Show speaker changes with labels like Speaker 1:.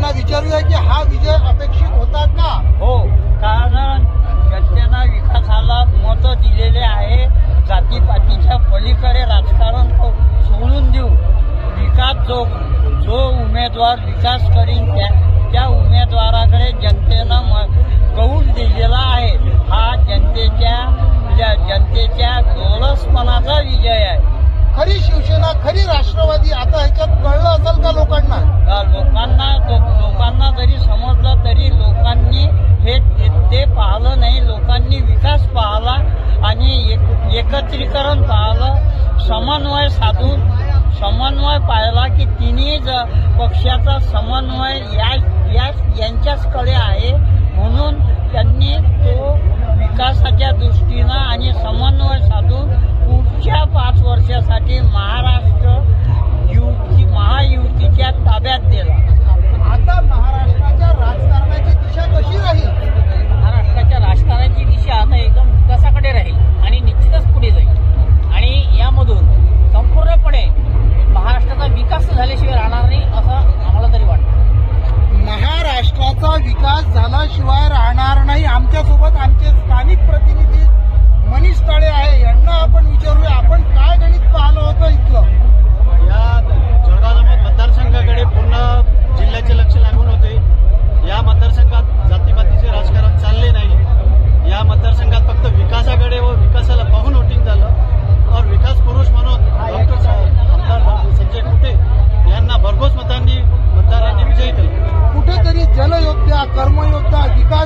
Speaker 1: त्यांना विचारूया की हा विजय अपेक्षित होता का?
Speaker 2: हो, कारण जनतेनं विकासाला मत दिलेले आहे. जातीपातीच्या पलीकडे राजकारण सोडून देऊ, विकास जो उमेदवार विकास करीन त्या उमेदवाराकडे जनतेनं कौल दिलेला आहे. हा जनतेच्या डोळसपणाचा विजय आहे.
Speaker 1: खरी शिवसेना, खरी राष्ट्रवादी आता ह्याच्यात कळलं असेल का लोकांना?
Speaker 2: लोकांना जरी समजलं तरी लोकांनी ते पाहिलं नाही. लोकांनी विकास पाहिला आणि एकत्रीकरण पाहिलं, समन्वय पाहिला की तिन्ही पक्षाचा समन्वय यांच्याचकडे आहे. म्हणून त्यांनी तो विकासाच्या दृष्टीनं आणि समन्वय साधून पुढच्या 5 वर्षासाठी महाराष्ट्र महायुतीच्या ताब्यात दिला.
Speaker 1: आता महाराष्ट्राच्या राजकारणाची दिशा कशी राहील?
Speaker 3: महाराष्ट्राच्या राजकारणाची दिशा आता एकदम विकासाकडे राहील आणि निश्चितच पुढे जाईल आणि यामधून संपूर्णपणे महाराष्ट्राचा विकास झाल्याशिवाय राहणार नाही असं आम्हाला तरी वाटतं.
Speaker 1: महाराष्ट्राचा विकास झाल्याशिवाय राहणार नाही. आमच्यासोबत आमचे स्थानिक प्रतिनिधी मनीष काळे आहे, यांना आपण विचारूया आपण काय गणित पाहिलं होतं इथलं.
Speaker 4: या जळगाव मतदारसंघाकडे पूर्ण जिल्ह्याचे लक्ष लागून होते. या मतदारसंघात जातीपातीचे राजकारण चालले नाही. या मतदारसंघात फक्त विकासाकडे व विकासाला पाहून वोटिंग झालं और विकास पुरुष म्हणून डॉक्टर साहेब आमदार संजय कुटे यांना भरघोस मतदारांनी विजयी केलं.
Speaker 1: कुठेतरी जनयोद्धा, कर्मयोद्धा, विकास